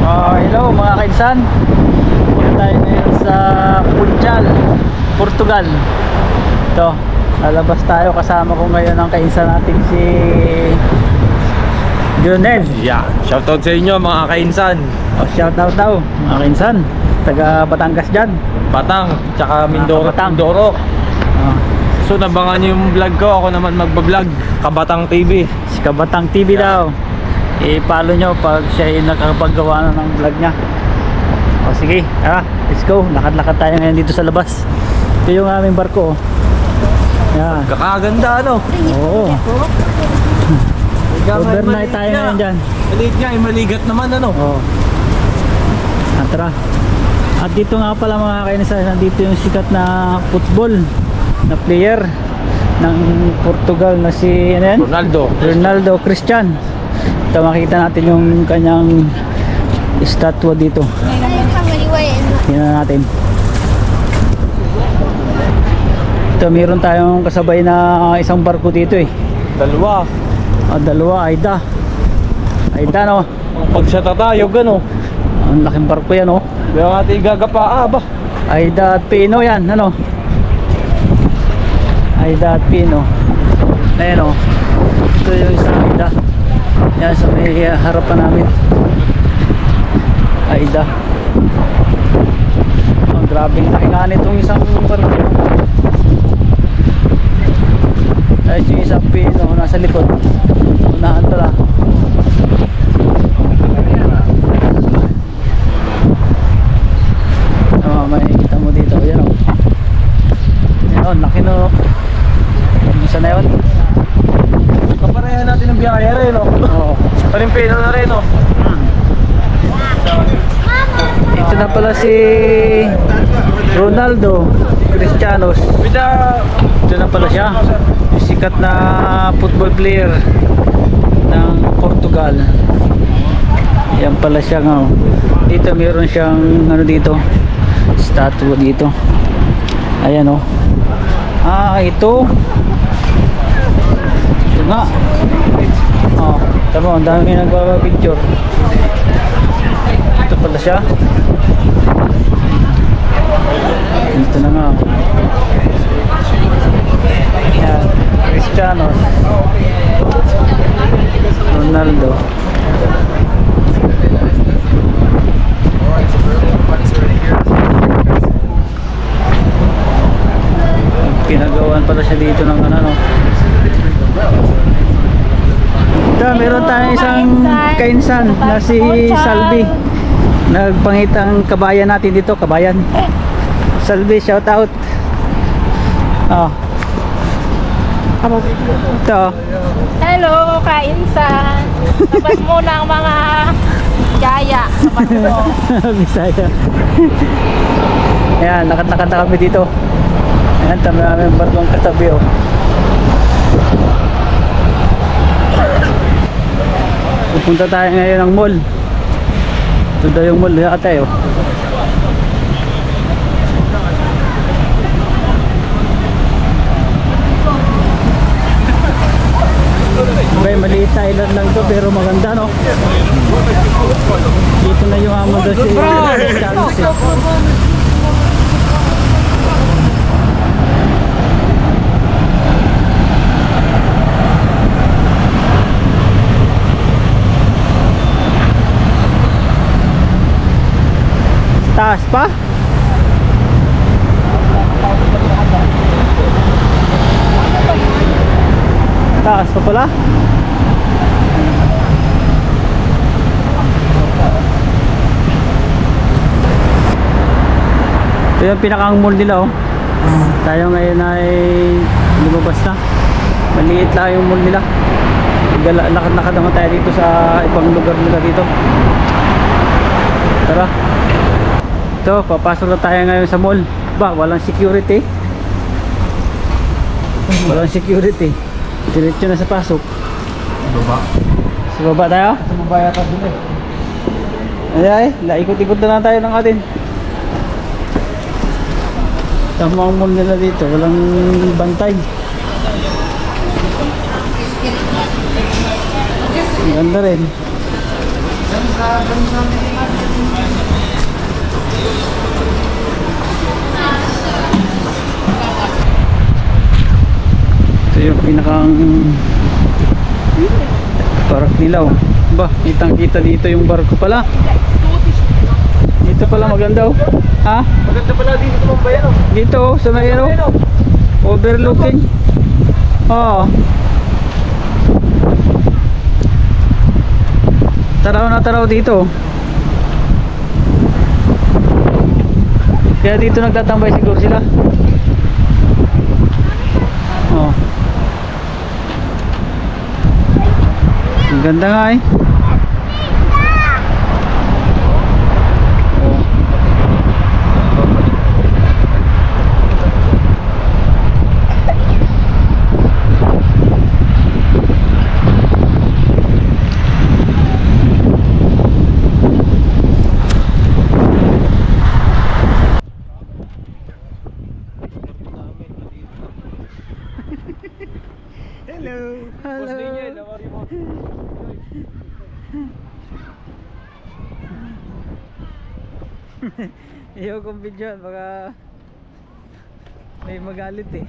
Hello mga kainsan. Dito tayo ngayon sa Funchal, Portugal. Ito, lalabas tayo. Kasama ko ngayon ang kainsan natin si Jonel. Yeah, shoutout sa inyo mga kainsan. Shoutout daw mga kainsan, taga Batangas dyan. Batang, tsaka Mindoro. Batang. Mindoro. Oh, So nabangan nyo yung vlog ko. Ako naman magbablog, Kabatang TV. si Kabatang TV daw. I-follow nyo pag siya ay nakapaggawa na ng vlog niya. O sige, let's go. Lakad-lakad tayo ngayon dito sa labas. Ito yung aming barko. Yan. Kakaganda ano. Oo. Overnight tayo ngayon dyan. Maliit nga, maligat naman ano. Oo. Tara. At dito nga pala mga kainsan, nandito yung sikat na football na player ng Portugal na si ano yan? Ronaldo Cristian. Ito makita natin yung kanyang estatwa dito. Tingnan natin. Ito meron tayong kasabay na isang barko dito eh. Dalawa. Dalawa, Aida no. Pag siya tatayog ano. Ang laking barko yan oh. Kaya nga tayo gagapaa ba? Aida at Pino yan, ano? Aida at Pino. Ayan o. Ito yung isang Aida. Yan sa may harapan namin. Aida. Oh, grabing nakingan itong isang barko. Ayos yung isang Pino nasa likod. Unahan pala. Makikita mo dito. Yan o. Yan, laki no. Isa na yun. Kaparehan natin ng biyahe rin no. Oo. Parimpino na rin no. Ito na pala si Ronaldo Cristianos. Ito na pala siya. Sikat na football player ng Portugal. Yan pala siya nga. Dito meron siyang ano dito, statue dito. Ayan o. Ito nga. Tama, ang dami nagpapapicture. Ito pala siya. Ito na nga. Ayan, Cristianos Ronaldo. Pinagawan pala siya dito ng ano. Ito, meron tayong isang kainsan na si Salvi. Nagpangitang kabayan natin dito, kabayan. Salvi, shout out. Ito. Hello, kainsan. Labas muna ang mga gaya. Labas mo. Bisaya. Ayan, lakad-lakad na kami dito. Ayan, tama namin barkong katabi oh. Pupunta tayo ngayon ng mall. Ito daw yung mall yata oh. Okay, maliit na island lang to pero maganda no. Dito na yung amo doon si Carlos eh. Taas pa? Taas pa pala? Ito yung pinakang mall nila oh. Tayo ngayon ay lumabas na. Maliit lang yung mall nila. Lakad-lakad naman tayo dito sa ibang lugar nila dito. Tara. Ito, papasok na tayo ngayon sa mall. Ba, walang security. Walang security. Diretso na sa pasok. Sa baba tayo? Sa baba yata dun Ay, ikot-ikot na lang tayo ng atin. Tamang mall nila dito, walang bantay. Ganda rin. Ito yung pinakang parak nila, oh. Ba, kitang kita dito yung barko pala. Dito pala maganda, oh. Ha? Maganda pala dito tumambayan oh. Dito, oh, sa may ano, overlooking. Oo. Taraw na taraw dito. Kaya dito nagtatambay siguro sila. Oh. Ang ganda nga eh. Oh. Hello. Boss Daniel, how are you mo? Iyo kong video, baka may magalit eh.